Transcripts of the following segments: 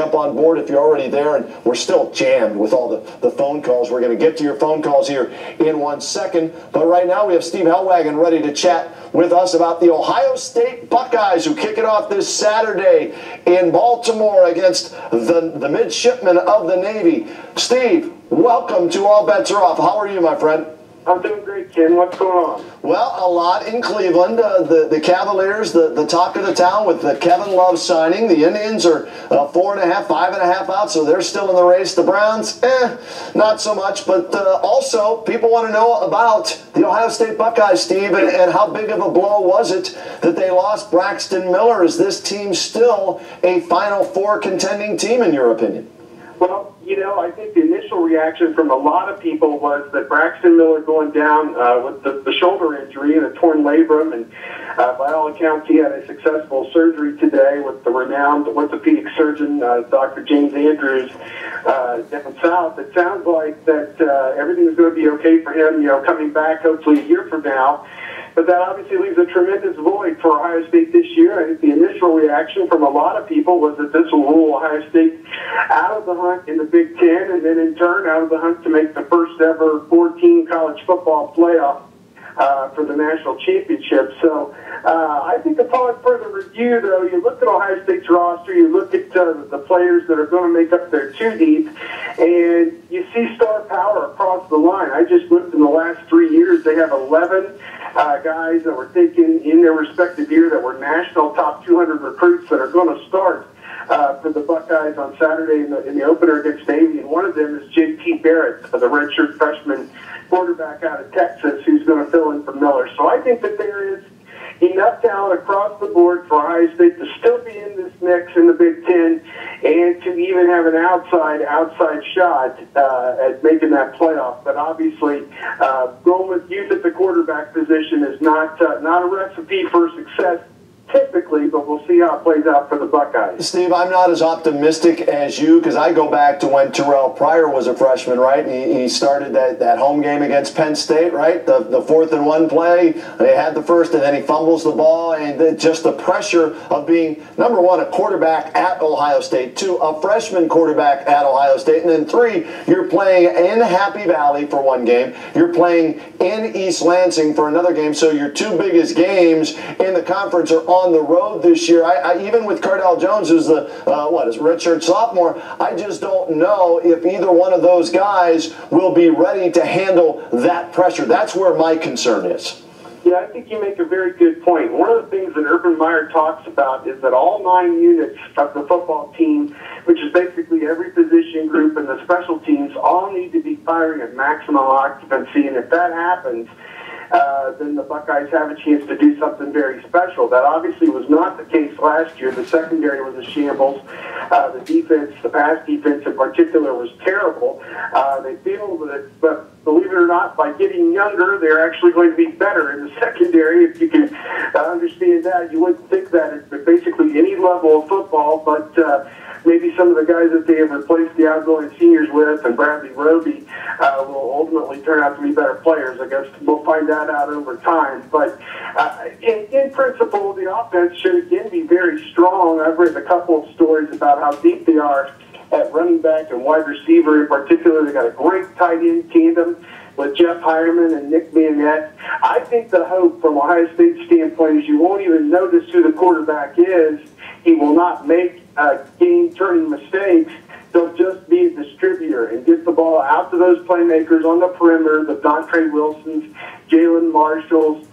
jump on board if you're already there. And we're still jammed with all the phone calls. We're going to get to your phone calls here in 1 second. But right now we have Steve Helwagen ready to chat with us about the Ohio State Buckeyes, who kick it off this Saturday in Baltimore against the midshipmen of the Navy. Steve, welcome to All Bets Are Off. How are you, my friend? I'm doing great, Ken. What's going on? Well, a lot in Cleveland. The Cavaliers, the talk of the town with the Kevin Love signing. The Indians are 4.5, 5.5 out, so they're still in the race. The Browns, not so much. But also, people want to know about the Ohio State Buckeyes, Steve, and how big of a blow was it that they lost Braxton Miller? Is this team still a Final Four contending team, in your opinion? Well, you know, I think the initial reaction from a lot of people was that Braxton Miller going down with the shoulder injury and a torn labrum, and by all accounts he had a successful surgery today with the renowned orthopedic surgeon, Dr. James Andrews, down south. It sounds like that everything's going to be okay for him, you know, coming back hopefully a year from now. But that obviously leaves a tremendous void for Ohio State this year. I think the initial reaction from a lot of people was that this will rule Ohio State out of the hunt in the Big Ten, and then in turn out of the hunt to make the first ever 14 college football playoff for the national championship. So I think upon further review, though, you look at Ohio State's roster, you look at the players that are going to make up their two deep, and you see star power across the line. I just looked in the last 3 years, they have 11 guys that were taken in their respective year that were national top 200 recruits that are going to start for the Buckeyes on Saturday in the opener against Navy, and one of them is J.T. Barrett, the redshirt freshman quarterback out of Texas, who's going to fill in for Miller. So I think that there is enough talent across the board for Ohio State to still be in this mix in the Big Ten, and to even have an outside shot at making that playoff. But obviously, going with youth at the quarterback position is not a recipe for success typically, but we'll see how it plays out for the Buckeyes. Steve, I'm not as optimistic as you, because I go back to when Terrell Pryor was a freshman, right? And he started that home game against Penn State, right? The 4th-and-1 play. They had the first, and then he fumbles the ball, and just the pressure of being, number one, a quarterback at Ohio State, 2, a freshman quarterback at Ohio State, and then 3, you're playing in Happy Valley for one game. You're playing in East Lansing for another game, so your 2 biggest games in the conference are on the road this year. I even with Cardell Jones, who's the redshirt sophomore, I just don't know if either one of those guys will be ready to handle that pressure. That's where my concern is. Yeah, I think you make a very good point. One of the things that Urban Meyer talks about is that all 9 units of the football team, which is basically every position group and the special teams, all need to be firing at maximum occupancy, and if that happens, then the Buckeyes have a chance to do something very special. That obviously was not the case last year. The secondary was a shambles. The defense, the pass defense in particular, was terrible. They feel that, but believe it or not, by getting younger, they're actually going to be better in the secondary. If you can understand that, you wouldn't think that at basically any level of football, but maybe some of the guys that they have replaced the outgoing seniors with, and Bradley Roby, will ultimately turn out to be better players. I guess we'll find that out over time. But in principle, the offense should again be very strong. I've read a couple of stories about how deep they are at running back and wide receiver in particular. They got a great tight end tandem with Jeff Hireman and Nick Manette. I think the hope from Ohio State's standpoint is you won't even notice who the quarterback is. He will not make game-turning mistakes. They'll just be a distributor and get the ball out to those playmakers on the perimeter, the Dontre Wilsons, Jalen Marshalls,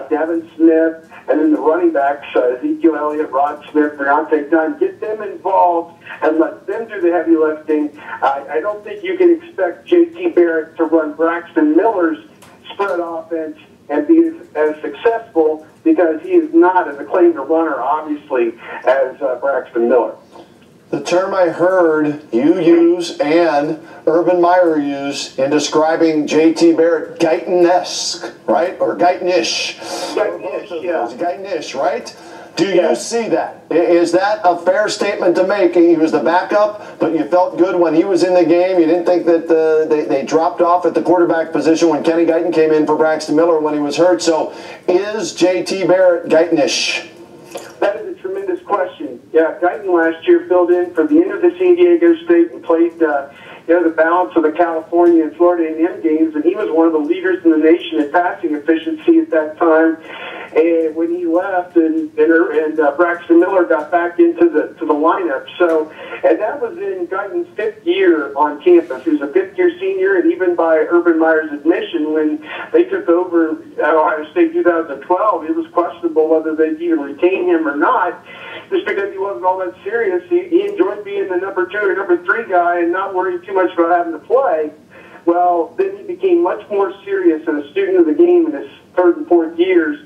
Devin Smith, and then the running backs, Ezekiel Elliott, Rod Smith, Deontay Dunn. Get them involved and let them do the heavy lifting. I don't think you can expect J.T. Barrett to run Braxton Miller's spread offense and be as successful, because he is not as acclaimed a runner, obviously, as Braxton Miller. The term I heard you use and Urban Meyer use in describing J.T. Barrett, Guyton-esque, right? Or Guyton-ish. Guyton-ish, yeah. Guyton-ish, right? Do you see that? Is that a fair statement to make? He was the backup, but you felt good when he was in the game. You didn't think that they dropped off at the quarterback position when Kenny Guyton came in for Braxton Miller when he was hurt. So is J.T. Barrett Guyton-ish? That is a tremendous question. Yeah, Guyton last year filled in for the end of the San Diego State and played the balance of the California and Florida A&M games, and he was one of the leaders in the nation in passing efficiency at that time. And when he left, and Braxton Miller got back into the lineup. So, and that was in Guyton's 5th year on campus. He was a 5th-year senior, and even by Urban Meyer's admission, when they took over at Ohio State 2012, it was questionable whether they'd even retain him or not, just because he wasn't all that serious. He enjoyed being the number 2 or number 3 guy and not worrying too much about having to play. Well, then he became much more serious and a student of the game in his 3rd and 4th years,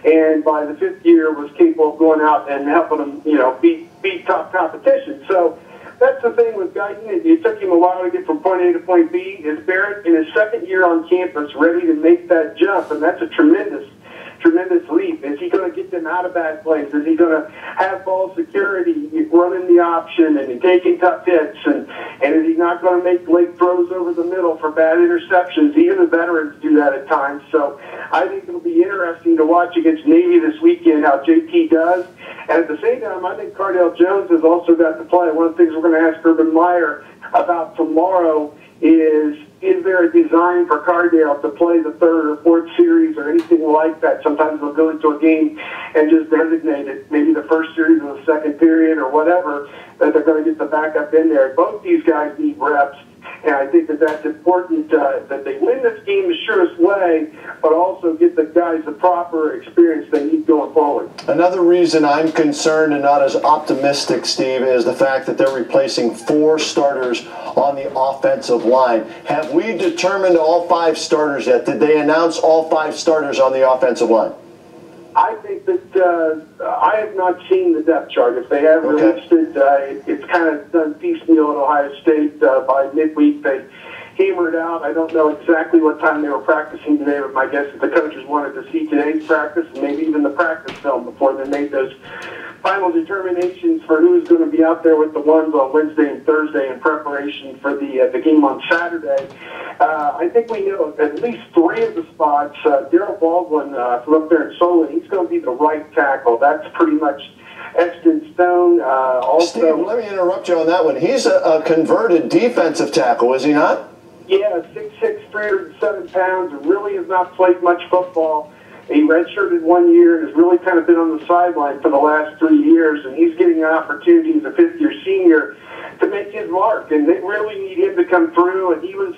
and by the 5th year was capable of going out and helping them, beat top competition. So that's the thing with Guyton. It took him a while to get from point A to point B. Is Barrett in his 2nd year on campus ready to make that jump? And that's a tremendous leap. Is he going to get them out of bad plays? Is he going to have ball security, running the option and taking tough hits? And is he not going to make late throws over the middle for bad interceptions? Even the veterans do that at times. So I think it'll be interesting to watch against Navy this weekend how JT does. And at the same time, I think Cardale Jones has also got to play. One of the things we're going to ask Urban Meyer about tomorrow is there a design for Cardale to play the 3rd or 4th series or anything like that? Sometimes they'll go into a game and just designate it, maybe the 1st series or the 2nd period or whatever, that they're going to get the backup in there. Both these guys need reps, and I think that's important, that they win this game the surest way, but also get the guys the proper experience they need going forward. Another reason I'm concerned and not as optimistic, Steve, is the fact that they're replacing 4 starters on the offensive line. Have we determined all 5 starters yet? Did they announce all 5 starters on the offensive line? I think that I have not seen the depth chart. If they have released it, it's kind of done piecemeal at Ohio State. By midweek, they hammered out. I don't know exactly what time they were practicing today, but my guess is the coaches wanted to see today's practice and maybe even the practice film before they made those final determinations for who's going to be out there with the ones on Wednesday and Thursday in preparation for the game on Saturday. I think we know at least 3 of the spots. Darryl Baldwin from up there in Solon, he's going to be the right tackle. That's pretty much etched in stone. Steve, let me interrupt you on that one. He's a converted defensive tackle, is he not? Yeah, 6'6", 307 pounds, and really has not played much football. He redshirted 1 year and has really kind of been on the sideline for the last 3 years, and he's getting an opportunity as a 5th-year senior to make his mark, and they really need him to come through, and he was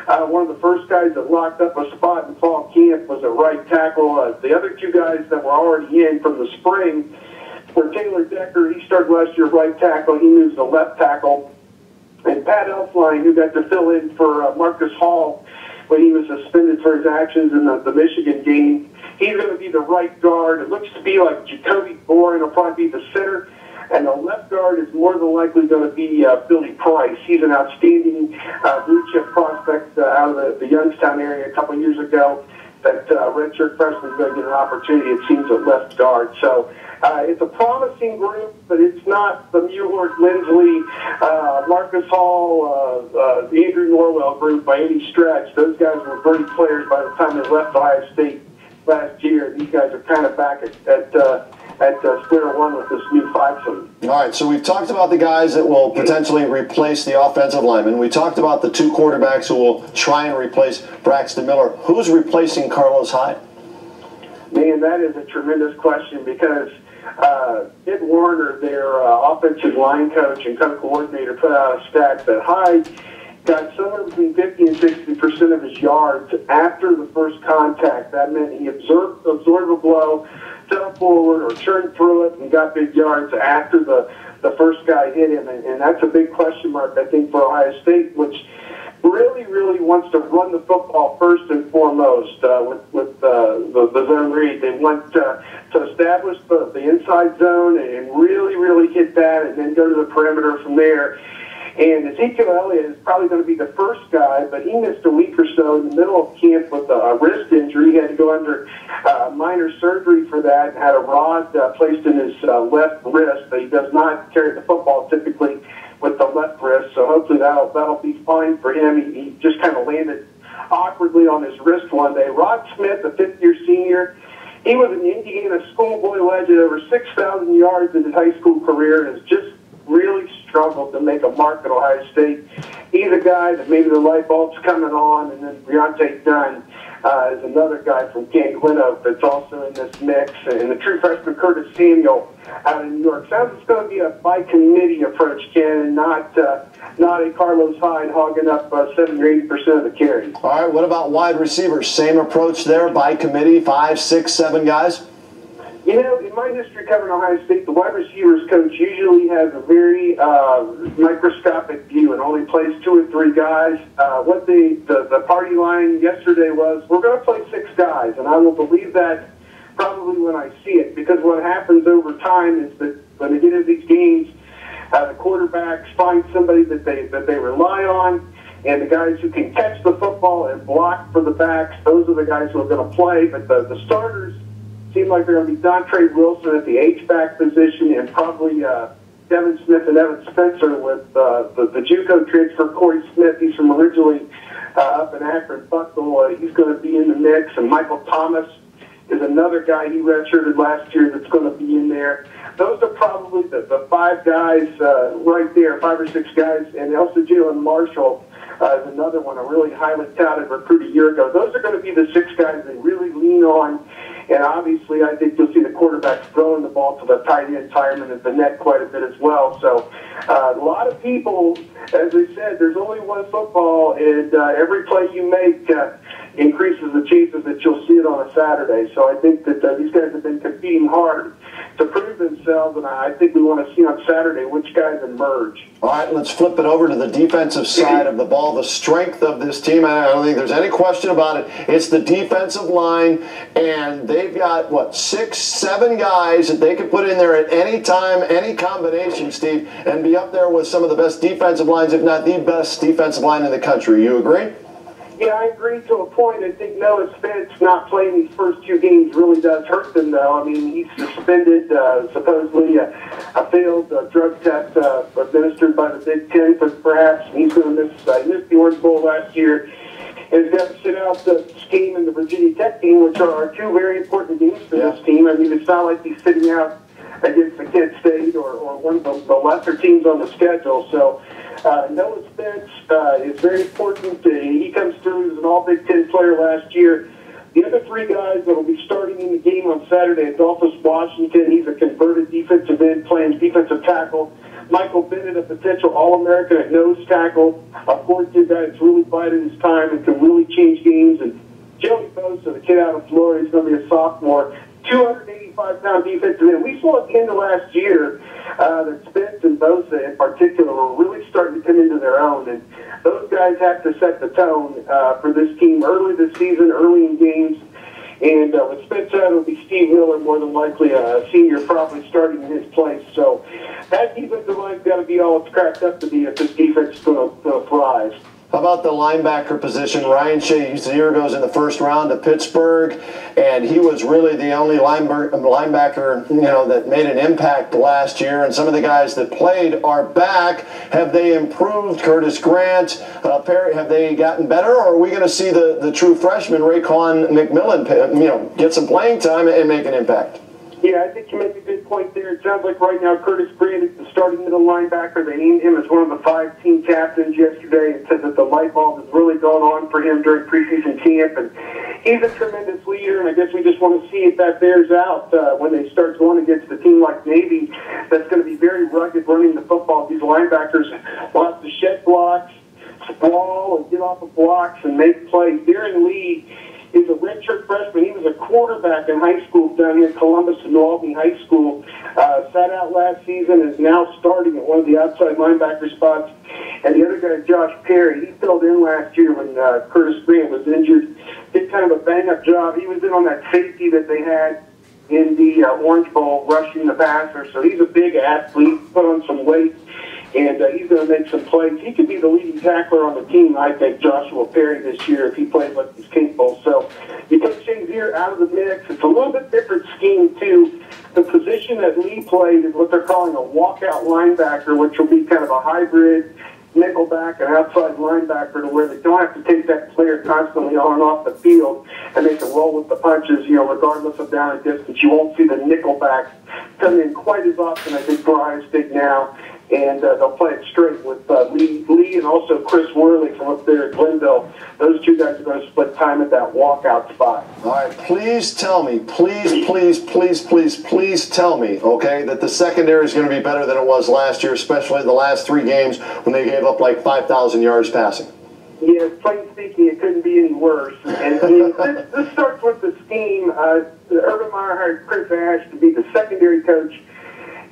one of the first guys that locked up a spot in fall camp was a right tackle. The other 2 guys that were already in from the spring were Taylor Decker. He started last year right tackle. He moves to left tackle. And Pat Elfline, who got to fill in for Marcus Hall when he was suspended for his actions in the Michigan game, he's going to be the right guard. It looks to be like Jacoby Boren will probably be the center. And the left guard is more than likely going to be Billy Price. He's an outstanding blue-chip prospect out of the Youngstown area a couple years ago. That redshirt freshman is going to get an opportunity, it seems, at left guard. So it's a promising group, but it's not the Mueller, Lindsley, Marcus Hall, the Andrew Norwell group by any stretch. Those guys were great players by the time they left Ohio State last year. These guys are kind of back at square one with this new 5-team. All right, so we've talked about the guys that will potentially replace the offensive linemen. We talked about the 2 quarterbacks who will try and replace Braxton Miller. Who's replacing Carlos Hyde? Man, that is a tremendous question because Ed Warner, their offensive line coach and co-coordinator, put out a stat that Hyde got somewhere between 50 and 60% of his yards after the first contact. That meant he absorbed a blow, fell forward, or turned through it and got big yards after the first guy hit him. And that's a big question mark, I think, for Ohio State, which really wants to run the football first and foremost with the zone read. They want to establish the inside zone and really hit that and then go to the perimeter from there. And Ezekiel Elliott is probably going to be the first guy, but he missed a week or so in the middle of camp with a wrist injury. He had to go under minor surgery for that and had a rod placed in his left wrist, but he does not carry the football typically with the left wrist, so hopefully that'll be fine for him. He just kind of landed awkwardly on his wrist one day. Rod Smith, a 5th-year senior, He was an Indiana schoolboy legend, over 6,000 yards in his high school career, and has just really struggled to make a mark at Ohio State. He's a guy that maybe the light bulb's coming on, and then Briante Dunn is another guy from Camp Gwinnett that's also in this mix, and the true freshman Curtis Samuel out of New York. Sounds it's going to be a by committee approach, Ken, and not a Carlos Hyde hogging up 70 or 80% of the carries. All right, what about wide receivers? Same approach there, by committee, 5, 6, 7 guys? You know, in my history covering Ohio State, the wide receivers coach usually has a very microscopic view and only plays 2 or 3 guys. What the party line yesterday was, we're going to play 6 guys, and I will believe that probably when I see it, because what happens over time is that when they get into these games, the quarterbacks find somebody that they rely on, and the guys who can catch the football and block for the backs, those are the guys who are going to play. But the starters seem like they're going to be Dontre Wilson at the H-back position, and probably Devin Smith and Evan Spencer with the JUCO transfer Corey Smith. He's from originally up in Akron, Buckle. He's going to be in the mix, and Michael Thomas is another guy he redshirted last year that's going to be in there. Those are probably the 5 guys right there, 5 or 6 guys, and also Jalen Marshall is another one, a really highly touted recruit a year ago. Those are going to be the 6 guys they really lean on, and obviously I think you'll see the quarterbacks throwing the ball to the tight end, Tyron, at the net quite a bit as well. So a lot of people, as I said, there's only one football, and every play you make increases the chances that you'll see it on a Saturday. So I think that these guys have been competing hard to prove themselves, and I think we want to see on Saturday which guys emerge. All right, let's flip it over to the defensive side of the ball. The strength of this team, I don't think there's any question about it. It's the defensive line, and they've got, what, 6, 7 guys that they can put in there at any time, any combination, Steve, and be up there with some of the best defensive lines, if not the best defensive line in the country. You agree? Yeah, I agree to a point. I think Noah Spence not playing these first 2 games really does hurt them, though. I mean, he's suspended, supposedly a failed drug test administered by the Big Ten, but perhaps he's going to miss the Orange Bowl last year. And he's got to sit out the game and the Virginia Tech game, which are 2 very important games for this team. I mean, it's not like he's sitting out against the Kent State or one of the lesser teams on the schedule. So Noah Spence is very important. He comes through as an All-Big Ten player last year. The other 3 guys that will be starting in the game on Saturday, Adolphus Washington. He's a converted defensive end playing defensive tackle. Michael Bennett, a potential All-American at nose tackle. A 4th guy that's really bided his time and can really change games. And Joey Bosa, the kid out of Florida, he's going to be a sophomore. 285-pound defensive end. We saw at the end of last year that Spence and Bosa in particular were really starting to come into their own, and those guys have to set the tone for this team early this season, early in games. And with Spence out, it'll be Steve Miller, more than likely a senior, probably starting in his place. So that defensive line's got to be all it's cracked up to be if this defense is going to thrive. How about the linebacker position? Ryan Shazier goes in the first round to Pittsburgh, and he was really the only linebacker, that made an impact last year. And some of the guys that played are back. Have they improved? Curtis Grant, Perry, have they gotten better, or are we going to see the true freshman Raekwon McMillan, get some playing time and make an impact? Yeah, I think you make a good point there. It sounds like right now Curtis Grant is the starting middle linebacker. They named him as one of the 5 team captains yesterday and said that the light bulb has really gone on for him during preseason camp. And he's a tremendous leader, and I guess we just want to see if that bears out when they start going against a team like Navy that's going to be very rugged running the football. These linebackers will have to shed blocks, sprawl, and get off of blocks and make plays. Darren Lee is a redshirt freshman. He was a quarterback in high school down here in Columbus and New Albany High School. Sat out last season, is now starting at one of the outside linebacker spots. And the other guy, Josh Perry, he filled in last year when Curtis Grant was injured. Did kind of a bang-up job. He was in on that safety that they had in the Orange Bowl, rushing the passer. So he's a big athlete, put on some weight, and he's going to make some plays. He could be the leading tackler on the team, I think, Joshua Perry, this year if he plays like he's capable. So you take Shazier out of the mix. It's a little bit different scheme, too. The position that Lee played is what they're calling a walkout linebacker, which will be kind of a hybrid nickelback and outside linebacker to where they don't have to take that player constantly on and off the field, and they can roll with the punches, regardless of down and distance. You won't see the nickelbacks come in quite as often, I think, for Ohio State now, and they'll play it straight with Lee and also Chris Worley from up there at Glenville. Those two guys are going to split time at that walkout spot. All right, please tell me, please tell me, okay, that the secondary is going to be better than it was last year, especially the last 3 games when they gave up like 5,000 yards passing. Yeah, plain speaking, it couldn't be any worse. And this starts with the scheme. Urban Meyer hired Chris Ash to be the secondary coach.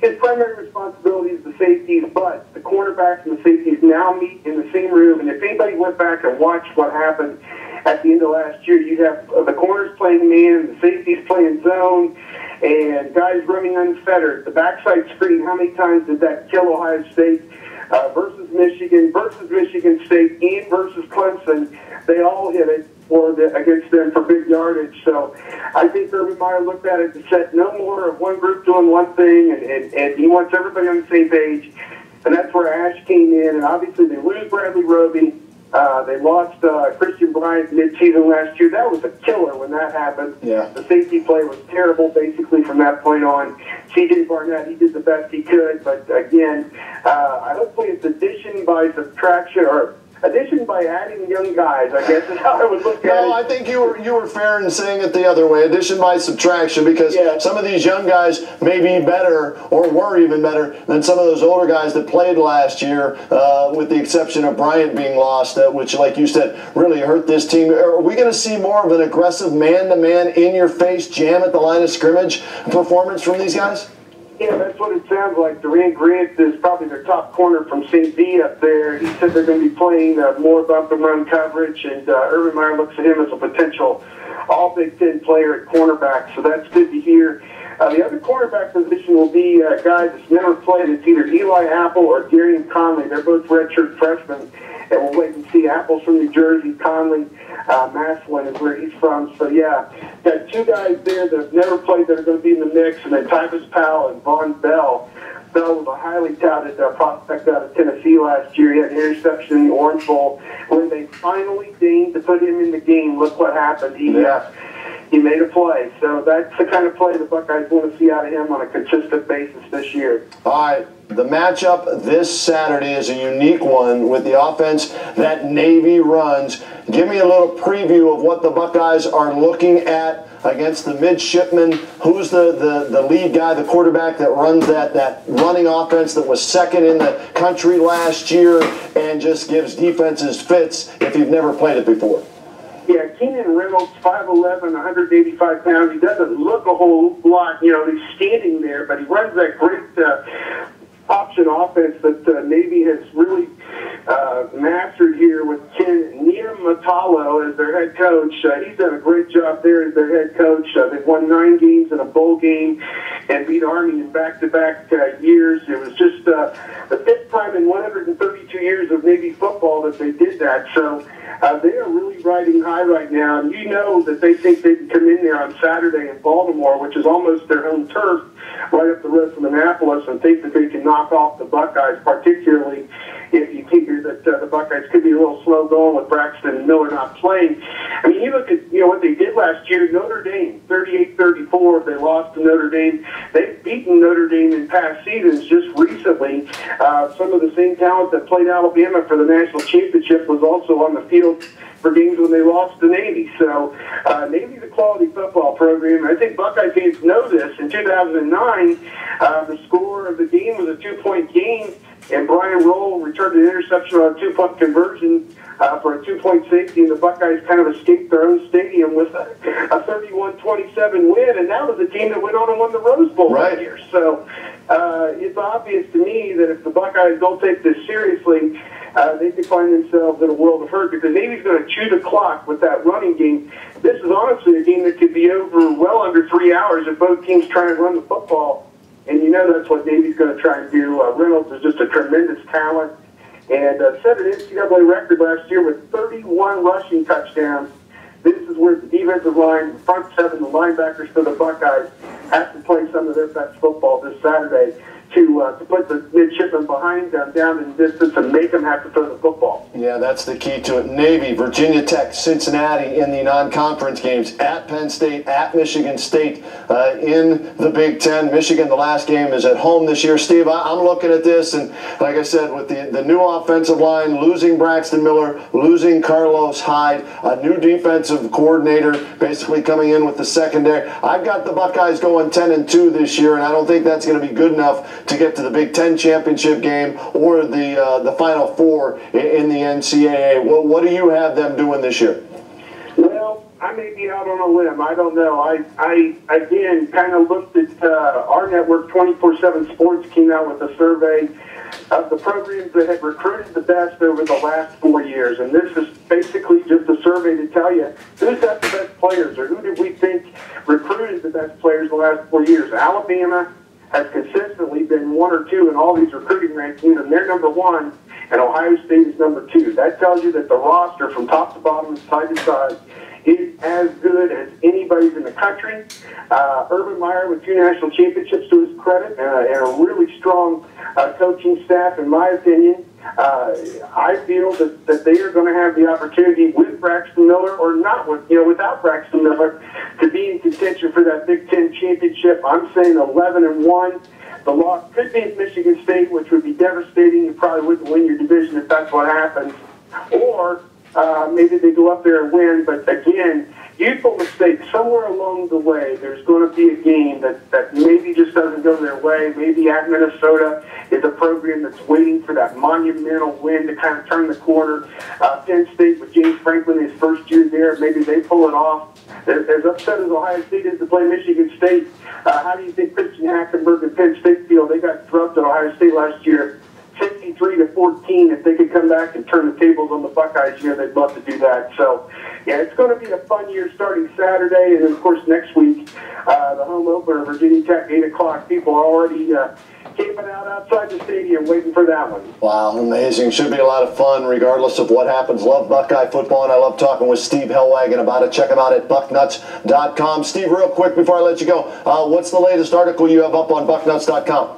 His primary responsibility is the safeties, but the cornerbacks and the safeties now meet in the same room. And if anybody went back and watched what happened at the end of last year, you'd have the corners playing man, the safeties playing zone, and guys running unfettered. The backside screen, how many times did that kill Ohio State? Versus Michigan State, and versus Clemson, they all hit it against them for big yardage. So I think Urban Meyer looked at it and said no more of one group doing one thing, and he wants everybody on the same page. And that's where Ash came in. And obviously they lose Bradley Roby. They lost Christian Bryant mid-season last year. That was a killer when that happened. Yeah. The safety play was terrible basically from that point on. C.J. Barnett, he did the best he could, but again, hopefully it's addition by subtraction, or addition by adding young guys, I guess is how I would look at it. No, I think you were fair in saying it the other way, addition by subtraction, because some of these young guys may be better, or were even better, than some of those older guys that played last year, with the exception of Bryant being lost, which, like you said, really hurt this team. Are we going to see more of an aggressive man-to-man, in-your-face, jam at the line of scrimmage performance from these guys? Yeah, that's what it sounds like. Durant Grant is probably their top corner from St. V up there. He said they're going to be playing more about the run coverage, and Urban Meyer looks at him as a potential all-Big Ten player at cornerback, so that's good to hear. The other cornerback position will be a guy that's never played. It's either Eli Apple or Darian Conley. They're both redshirt freshmen, and we'll wait and see. Apple's from New Jersey, Conley, Massillon is where he's from. So, yeah, got 2 guys there that have never played that are going to be in the mix, and then Tyvis Powell and Von Bell. Bell was a highly touted prospect out of Tennessee last year. He had an interception in the Orange Bowl. When they finally deigned to put him in the game, look what happened. He made a play. So that's the kind of play the Buckeyes want to see out of him on a consistent basis this year. All right. The matchup this Saturday is a unique one with the offense that Navy runs. Give me a little preview of what the Buckeyes are looking at against the midshipmen. Who's the lead guy, the quarterback that runs that running offense that was second in the country last year and just gives defenses fits if you've never played it before? Yeah, Keenan Reynolds, 5'11", 185 pounds. He doesn't look a whole lot, he's standing there, but he runs that great option offense that Navy has really mastered here with Ken Niumatalolo as their head coach. He's done a great job there as their head coach. They've won 9 games in a bowl game and beat Army in back-to-back years. It was just the 5th time in 132 years of Navy football that they did that. So they are really riding high right now, and you know that they think they can come in there on Saturday in Baltimore, which is almost their home turf, right up the road from Annapolis, and think that they can knock off the Buckeyes, particularly if you figure that the Buckeyes could be a little slow going with Braxton and Miller not playing. I mean, you look at what they did last year. Notre Dame, 38-34. They lost to Notre Dame. They've beaten Notre Dame in past seasons just recently. Some of the same talent that played Alabama for the national championship was also on the field for games when they lost to Navy. So Navy's a quality football program. I think Buckeye fans know this. In 2009, the score of the game was a 2-point game, and Brian Roll returned an interception on a 2-point conversion for a 2-point safety, and the Buckeyes kind of escaped their own stadium with a 31-27 win, and that was a team that went on and won the Rose Bowl that year. So it's obvious to me that if the Buckeyes don't take this seriously, they could find themselves in a world of hurt, because Navy's going to chew the clock with that running game. This is honestly a game that could be over well under 3 hours if both teams try and run the football. And you know that's what Navy's going to try and do. Reynolds is just a tremendous talent and set an NCAA record last year with 31 rushing touchdowns. This is where the defensive line, the front seven, the linebackers for the Buckeyes have to play some of their best football this Saturday. to put the midshipmen behind them down in distance and make them have to throw the football. Yeah, that's the key to it. Navy, Virginia Tech, Cincinnati in the non-conference games, at Penn State, at Michigan State in the Big Ten. Michigan, the last game, is at home this year. Steve, I'm looking at this, and like I said, with the new offensive line, losing Braxton Miller, losing Carlos Hyde, a new defensive coordinator basically coming in with the secondary, I've got the Buckeyes going 10-2 this year, and I don't think that's going to be good enough to get to the Big Ten championship game or the Final Four in the NCAA. Well, what do you have them doing this year? Well, I may be out on a limb. I don't know. I again, kind of looked at our network, 24/7 Sports, came out with a survey of the programs that had recruited the best over the last 4 years. And this is basically just a survey to tell you who's got the best players, or who did we think recruited the best players the last 4 years. Alabama has consistently been 1 or 2 in all these recruiting rankings, and they're number 1, and Ohio State is number 2. That tells you that the roster from top to bottom and side to side is as good as anybody's in the country. Urban Meyer with 2 national championships to his credit, and a really strong coaching staff, in my opinion. I feel that they are going to have the opportunity with Braxton Miller, or not without Braxton Miller, to be in contention for that Big Ten championship. I'm saying 11-1. The loss could be at Michigan State, which would be devastating. You probably wouldn't win your division if that's what happens. Or maybe they go up there and win. But again, youthful mistakes. Somewhere along the way, there's going to be a game that maybe just doesn't go their way. Maybe at Minnesota is a program that's waiting for that monumental win to kind of turn the corner. Penn State with James Franklin, his first year there, maybe they pull it off. As upset as Ohio State is to play Michigan State, how do you think Christian Hackenberg and Penn State feel? They got drubbed at Ohio State last year, 53-14. If they could come back and turn the tables on the Buckeyes here, they'd love to do that. So, yeah, it's going to be a fun year starting Saturday, and then, of course, next week, the home opener, Virginia Tech, 8 o'clock. People are already camping out outside the stadium waiting for that one. Wow, amazing. Should be a lot of fun regardless of what happens. Love Buckeye football, and I love talking with Steve Helwagen about it. Check him out at bucknuts.com. Steve, real quick before I let you go, what's the latest article you have up on bucknuts.com?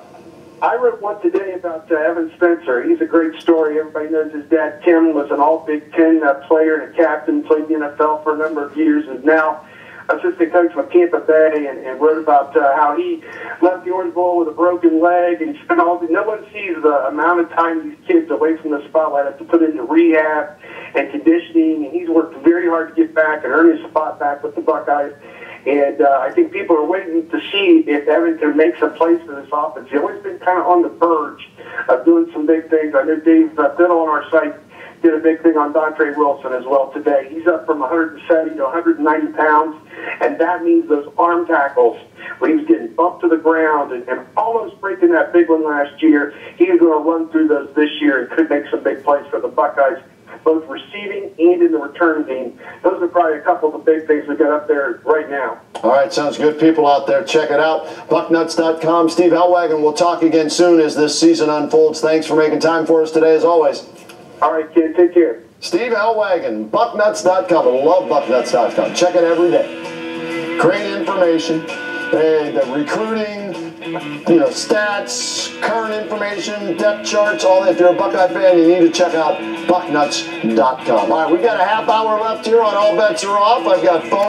I wrote one today about Evan Spencer. He's a great story. Everybody knows his dad, Tim, was an all-Big Ten player and a captain, played in the NFL for a number of years, and now assistant coach with Tampa Bay, and wrote about how he left the Orange Bowl with a broken leg, and spent no one sees the amount of time these kids away from the spotlight have to put into rehab and conditioning, and he's worked very hard to get back and earn his spot back with the Buckeyes. And I think people are waiting to see if Evan can make some place for this offense. He's always been kind of on the verge of doing some big things. I know Dave Biddle on our site did a big thing on Dontre Wilson as well today. He's up from 170 to 190 pounds, and that means those arm tackles, when he was getting bumped to the ground and almost breaking that big one last year, he's going to run through those this year and could make some big plays for the Buckeyes, both receiving and in the return game. Those are probably a couple of the big things we got up there right now. All right, sounds good. People out there, check it out. Bucknuts.com. Steve Helwagen, we'll talk again soon as this season unfolds. Thanks for making time for us today, as always. All right, kid, take care. Steve Helwagen, bucknuts.com. I love bucknuts.com. Check it every day. Great information. The recruiting, stats, current information, depth charts, all that. If you're a Buckeye fan, you need to check out bucknuts.com. All right, we've got a half hour left here on All Bets Are Off. I've got phone